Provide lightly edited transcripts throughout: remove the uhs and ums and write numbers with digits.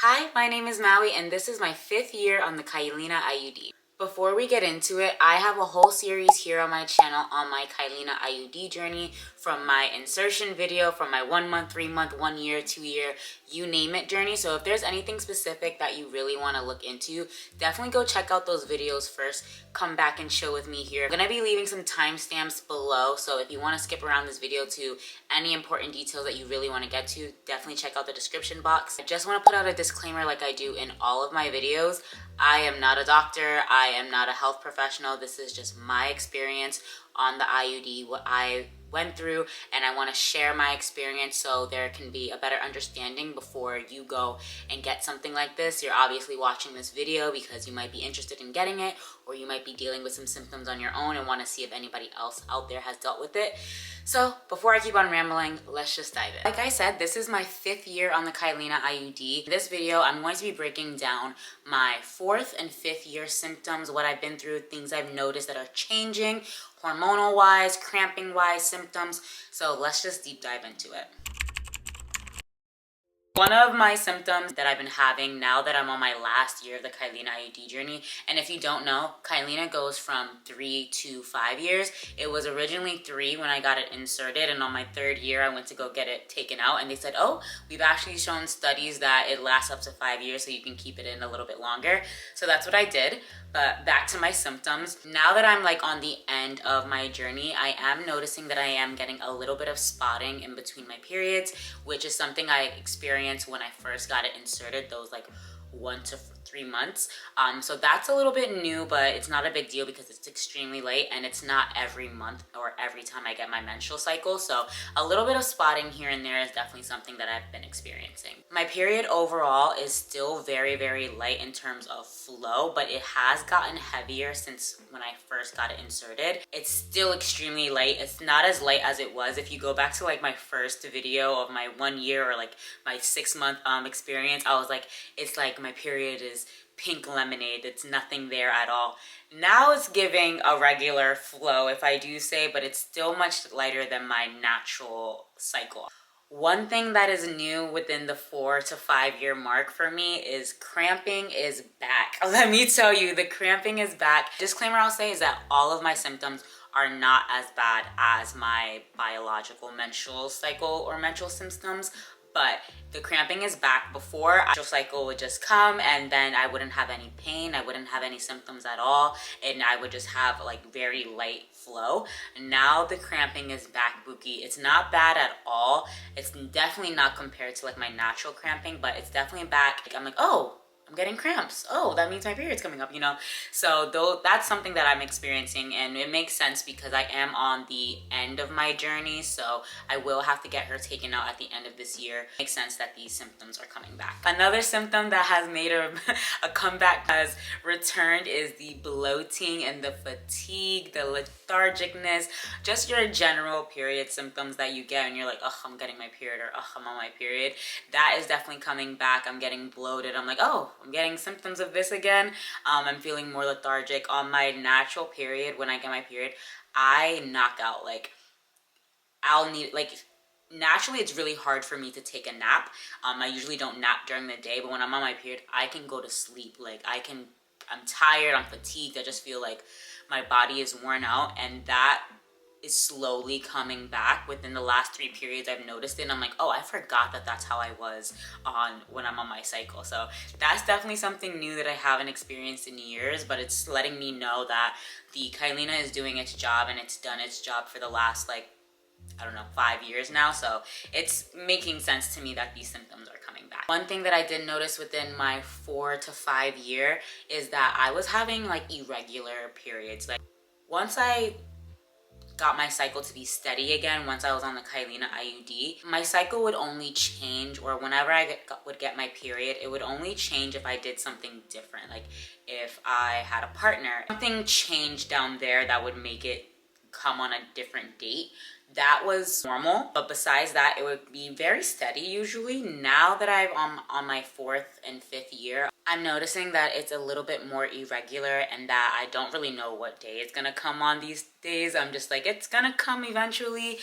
Hi, my name is Maui and this is my 5th year on the Kyleena IUD. Before we get into it, I have a whole series here on my channel on my Kyleena IUD journey, from my insertion video, from my 1 month, 3 month, 1 year, 2 year, you name it journey. So if there's anything specific that you really want to look into, definitely go check out those videos first. Come back and chill with me here. I'm going to be leaving some timestamps below, so if you want to skip around this video to any important details that you really want to get to, definitely check out the description box. I just want to put out a disclaimer like I do in all of my videos. I am not a doctor, I am not a health professional. This is just my experience on the IUD, what I went through, and I want to share my experience so there can be a better understanding before you go and get something like this. You're obviously watching this video because you might be interested in getting it, or you might be dealing with some symptoms on your own and want to see if anybody else out there has dealt with it. So before I keep on rambling, let's just dive in. Like I said, this is my 5th year on the Kyleena IUD. In this video, I'm going to be breaking down my 4th and 5th year symptoms, what I've been through, things I've noticed that are changing, hormonal wise, cramping wise symptoms. So let's just deep dive into it. One of my symptoms that I've been having now that I'm on my last year of the Kyleena IUD journey, and if you don't know, Kyleena goes from 3 to 5 years. It was originally 3 when I got it inserted, and on my 3rd year I went to go get it taken out, and they said, oh, we've actually shown studies that it lasts up to 5 years, so you can keep it in a little bit longer. So that's what I did. But back to my symptoms. Now that I'm like on the end of my journey, I am noticing that I am getting a little bit of spotting in between my periods, which is something I experienced when I first got it inserted, those like 1 to 3 months. So that's a little bit new, but it's not a big deal because it's extremely late and it's not every month or every time I get my menstrual cycle. So a little bit of spotting here and there is definitely something that I've been experiencing. My period overall is still very, very light in terms of flow, but it has gotten heavier since when I first got it inserted. It's still extremely light. It's not as light as it was. If you go back to like my first video of my 1 year or like my 6 month experience, I was like, it's like my period is pink lemonade. It's nothing there at all. Now it's giving a regular flow, if I do say, but it's still much lighter than my natural cycle. One thing that is new within the 4 to 5 year mark for me is cramping is back. Let me tell you, the cramping is back. Disclaimer I'll say is that all of my symptoms are not as bad as my biological menstrual cycle or menstrual symptoms, but the cramping is back. Before, menstrual cycle would just come and then I wouldn't have any pain, I wouldn't have any symptoms at all, and I would just have like very light flow. Now the cramping is back, Bookie. It's not bad at all. It's definitely not compared to like my natural cramping, but it's definitely back. Like, I'm like, oh, I'm getting cramps. Oh, that means my period's coming up, you know? So though that's something that I'm experiencing, and it makes sense because I am on the end of my journey, so I will have to get her taken out at the end of this year. It makes sense that these symptoms are coming back. Another symptom that has made a comeback, has returned, is the bloating and the fatigue, the lethargicness, just your general period symptoms that you get and you're like, oh, I'm getting my period, or oh, I'm on my period. That is definitely coming back. I'm getting bloated. I'm like, oh, I'm getting symptoms of this again. I'm feeling more lethargic. On my natural period, when I get my period, I knock out. Like, I'll need, like, naturally it's really hard for me to take a nap. I usually don't nap during the day, but when I'm on my period, I can go to sleep. Like, I'm tired, I'm fatigued, I just feel like my body is worn out, and that is slowly coming back. Within the last 3 periods I've noticed it, and I'm like, oh, I forgot that that's how I was when I'm on my cycle. So that's definitely something new that I haven't experienced in years, but it's letting me know that the Kyleena is doing its job, and it's done its job for the last, like, I don't know, 5 years now. So it's making sense to me that these symptoms are coming back. One thing that I did notice within my 4 to 5 year is that I was having like irregular periods. Like, once I got my cycle to be steady again, once I was on the Kyleena IUD, my cycle would only change, or whenever I would get my period, it would only change if I did something different. Like if I had a partner, something changed down there that would make it come on a different date. That was normal, but besides that, it would be very steady usually. Now that I'm on my 4th and 5th year, I'm noticing that it's a little bit more irregular and that I don't really know what day it's gonna come on these days. I'm just like, it's gonna come eventually.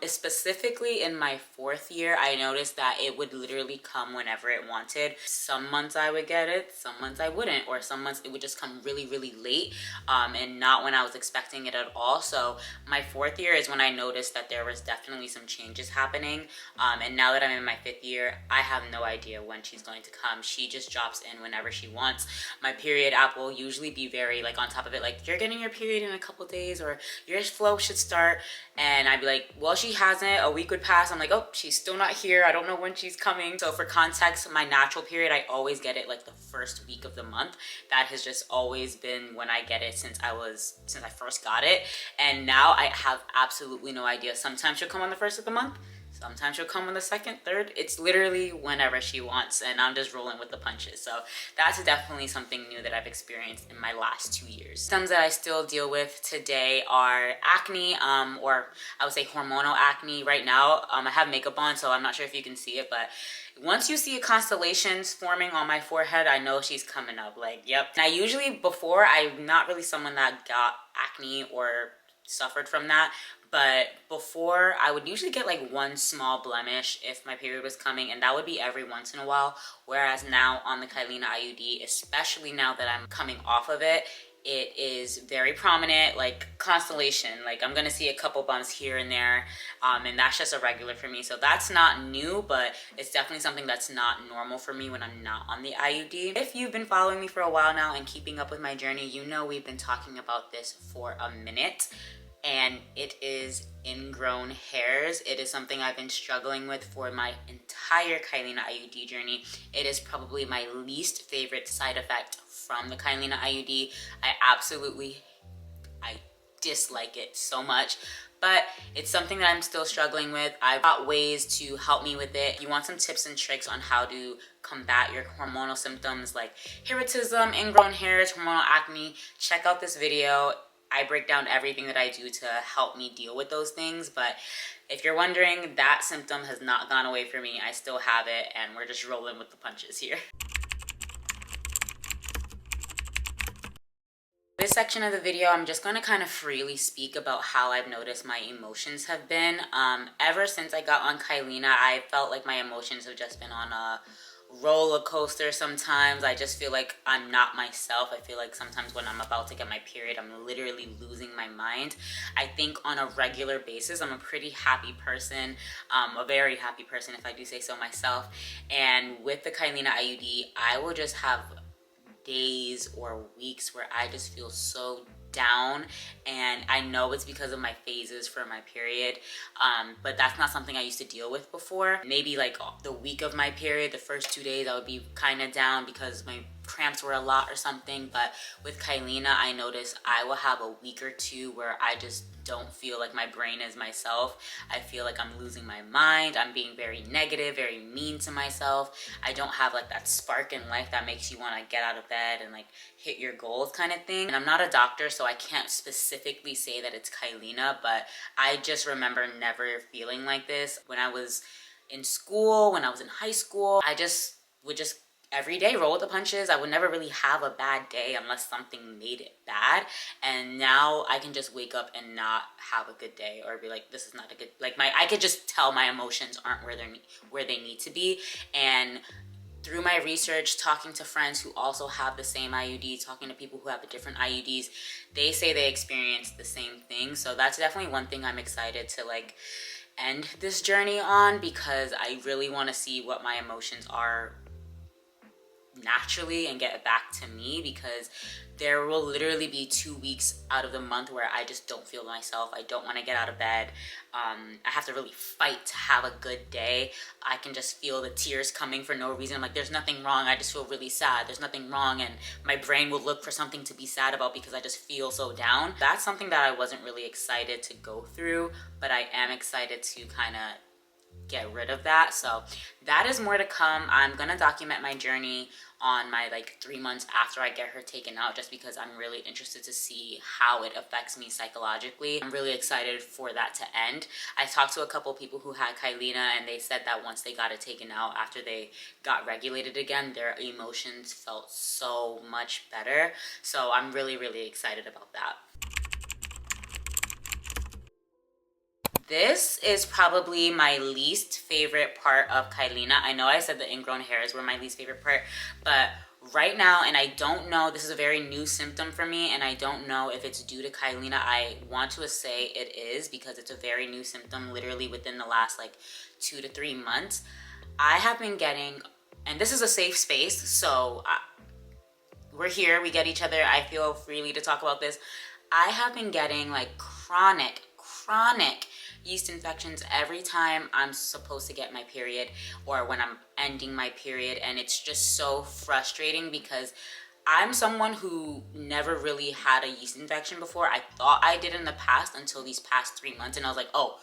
Specifically in my 4th year, I noticed that it would literally come whenever it wanted. Some months I would get it, some months I wouldn't, or some months it would just come really, really late, and not when I was expecting it at all. So my 4th year is when I noticed that there was definitely some changes happening. And now that I'm in my 5th year, I have no idea when she's going to come. She just drops in whenever she wants. My period app will usually be very like on top of it, like, you're getting your period in a couple days, or your flow should start. And I'd be like, well, she hasn't. A week would pass. I'm like, oh, she's still not here. I don't know when she's coming. So for context, my natural period, I always get it like the first week of the month. That has just always been when I get it since I first got it. And now I have absolutely no idea. Sometimes she'll come on the 1st of the month. Sometimes she'll come on the 2nd, 3rd. It's literally whenever she wants, and I'm just rolling with the punches. So that's definitely something new that I've experienced in my last 2 years. Symptoms that I still deal with today are acne, or I would say hormonal acne. Right now, I have makeup on, so I'm not sure if you can see it, but once you see constellations forming on my forehead, I know she's coming up. Like, yep. And I usually, before, I'm not really someone that got acne or suffered from that, but before, I would usually get like one small blemish if my period was coming, and that would be every once in a while. Whereas now on the Kyleena IUD, especially now that I'm coming off of it, it is very prominent, like constellation. Like, I'm gonna see a couple bumps here and there, and that's just a regular for me. So that's not new, but it's definitely something that's not normal for me when I'm not on the IUD. If you've been following me for a while now and keeping up with my journey, you know we've been talking about this for a minute. And it is ingrown hairs. It is something I've been struggling with for my entire Kyleena IUD journey. It is probably my least favorite side effect from the Kyleena IUD. I dislike it so much, but it's something that I'm still struggling with. I've got ways to help me with it. If you want some tips and tricks on how to combat your hormonal symptoms like hirsutism, ingrown hairs, hormonal acne, check out this video. I break down everything that I do to help me deal with those things. But if you're wondering, that symptom has not gone away for me. I still have it, and we're just rolling with the punches here. This section of the video, I'm just going to kind of freely speak about how I've noticed my emotions have been. Ever since I got on Kyleena, I felt like my emotions have just been on a roller coaster sometimes. I just feel like I'm not myself. I feel like sometimes when I'm about to get my period, I'm literally losing my mind. I think on a regular basis, I'm a pretty happy person, a very happy person if I do say so myself. And with the Kyleena IUD, I will just have days or weeks where I just feel so down, and I know it's because of my phases for my period, but that's not something I used to deal with before. Maybe like the week of my period, the first 2 days, I would be kind of down because my cramps were a lot or something. But with Kyleena, I noticed I will have a week or two where I just don't feel like my brain is myself. I feel like I'm losing my mind. I'm being very negative, very mean to myself. I don't have like that spark in life that makes you want to get out of bed and like hit your goals kind of thing. And I'm not a doctor, so I can't specifically say that it's Kyleena, but I just remember never feeling like this. When I was in school, when I was in high school, I just would every day roll with the punches. I would never really have a bad day unless something made it bad. And now I can just wake up and not have a good day, or be like, this is not a good, like I could just tell my emotions aren't where they need to be. And through my research, talking to friends who also have the same IUD, talking to people who have the different IUDs, they say they experience the same thing. So that's definitely one thing I'm excited to like end this journey on, because I really want to see what my emotions are naturally and get it back to me, because there will literally be 2 weeks out of the month where I just don't feel myself. I don't want to get out of bed. I have to really fight to have a good day. I can just feel the tears coming for no reason. I'm like, there's nothing wrong. I just feel really sad. There's nothing wrong. And my brain will look for something to be sad about because I just feel so down. That's something that I wasn't really excited to go through, but I am excited to kind of get rid of that. So that is more to come. I'm gonna document my journey on my like 3 months after I get her taken out, just because I'm really interested to see how it affects me psychologically. I'm really excited for that to end. I talked to a couple people who had Kyleena, and they said that once they got it taken out, after they got regulated again, their emotions felt so much better. So I'm really, really excited about that. This is probably my least favorite part of Kyleena. I know I said the ingrown hairs were my least favorite part, but right now, and I don't know, this is a very new symptom for me, and I don't know if it's due to Kyleena. I want to say it is, because it's a very new symptom, literally within the last like 2 to 3 months. I have been getting, and this is a safe space, so we're here, we get each other, I feel freely to talk about this. I have been getting like chronic yeast infections every time I'm supposed to get my period, or when I'm ending my period, and it's just so frustrating because I'm someone who never really had a yeast infection before. I thought I did in the past until these past 3 months, and I was like, oh,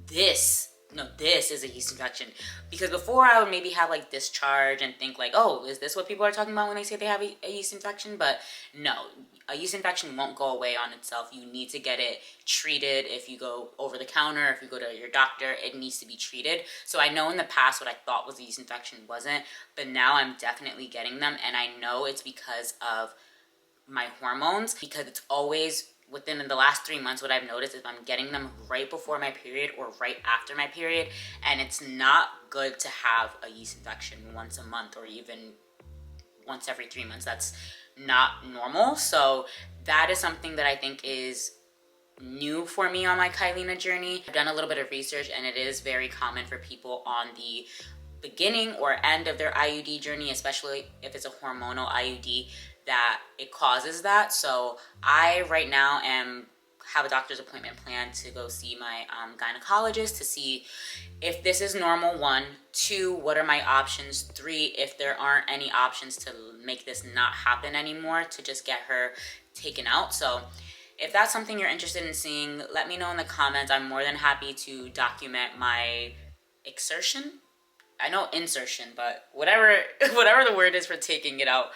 this is a yeast infection. Because before I would maybe have like discharge and think like, oh, is this what people are talking about when they say they have a yeast infection? But no, a yeast infection won't go away on itself. You need to get it treated. If you go over the counter, if you go to your doctor, it needs to be treated. So I know in the past what I thought was a yeast infection wasn't, but now I'm definitely getting them, and I know it's because of my hormones, because it's always within the last 3 months. What I've noticed is I'm getting them right before my period or right after my period, and it's not good to have a yeast infection once a month or even once every 3 months. That's not normal. So that is something that I think is new for me on my Kyleena journey. I've done a little bit of research, and it is very common for people on the beginning or end of their IUD journey, especially if it's a hormonal IUD, that it causes that. So I right now have a doctor's appointment planned to go see my gynecologist to see if this is normal, 1. 2, what are my options? 3, if there aren't any options to make this not happen anymore, to just get her taken out. So if that's something you're interested in seeing, let me know in the comments. I'm more than happy to document my exertion. I know insertion, but whatever the word is for taking it out.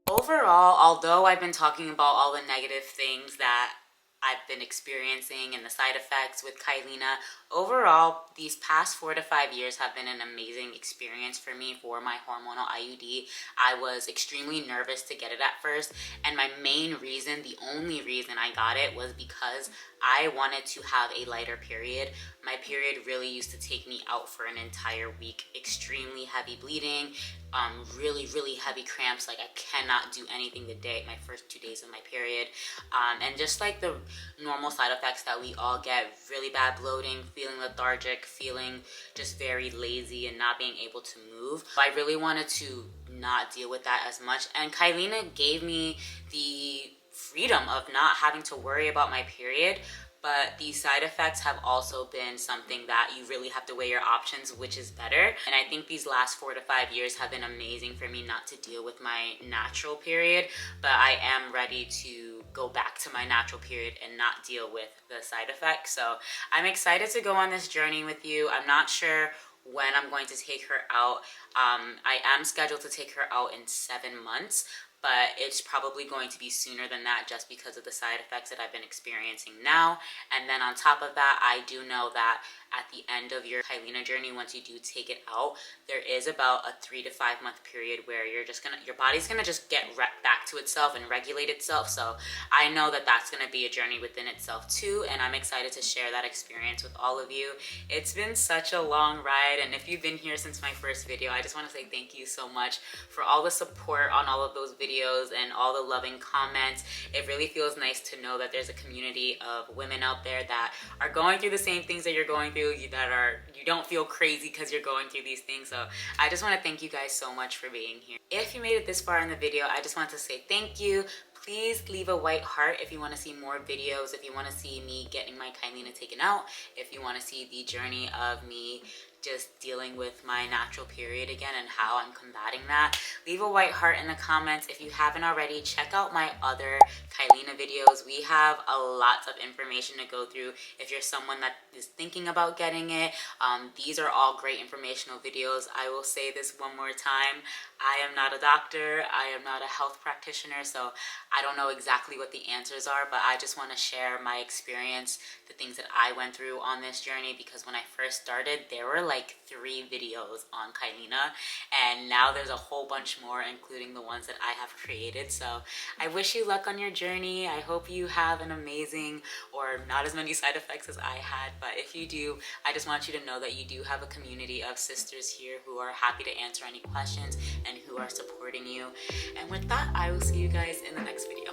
Overall, although I've been talking about all the negative things that I've been experiencing and the side effects with Kyleena, overall, these past 4 to 5 years have been an amazing experience for me for my hormonal IUD. I was extremely nervous to get it at first, and my main reason, the only reason I got it, was because I wanted to have a lighter period. My period really used to take me out for an entire week. Extremely heavy bleeding, really heavy cramps. Like I cannot do anything my first 2 days of my period. And just like the normal side effects that we all get, really bad bloating, feeling lethargic, feeling just very lazy and not being able to move. I really wanted to not deal with that as much. And Kyleena gave me the freedom of not having to worry about my period. But these side effects have also been something that you really have to weigh your options, which is better. And I think these last 4 to 5 years have been amazing for me not to deal with my natural period, but I am ready to go back to my natural period and not deal with the side effects. So I'm excited to go on this journey with you. I'm not sure when I'm going to take her out. I am scheduled to take her out in 7 months, but it's probably going to be sooner than that just because of the side effects that I've been experiencing now. And then on top of that, I do know that at the end of your Kyleena journey, once you do take it out, there is about a 3 to 5 month period where your body's gonna just get back to itself and regulate itself. So I know that that's gonna be a journey within itself too, and I'm excited to share that experience with all of you. It's been such a long ride, and if you've been here since my first video, I just want to say thank you so much for all the support on all of those videos and all the loving comments. It really feels nice to know that there's a community of women out there that are going through the same things that you're going through, you don't feel crazy because you're going through these things. So I just want to thank you guys so much for being here. If you made it this far in the video, I just want to say thank you. Please leave a white heart if you want to see more videos, if you want to see me getting my Kyleena taken out, if you want to see the journey of me just dealing with my natural period again and how I'm combating that. Leave a white heart in the comments. If you haven't already, check out my other Kyleena videos. We have a lot of information to go through if you're someone that is thinking about getting it. These are all great informational videos. I will say this one more time. I am not a doctor. I am not a health practitioner, so I don't know exactly what the answers are, but I just want to share my experience, the things that I went through on this journey, because when I first started, there were like 3 videos on Kyleena, and now there's a whole bunch more, including the ones that I have created. So I wish you luck on your journey. I hope you have an amazing, or not as many side effects as I had, but if you do, I just want you to know that you do have a community of sisters here who are happy to answer any questions and who are supporting you. And with that, I will see you guys in the next video.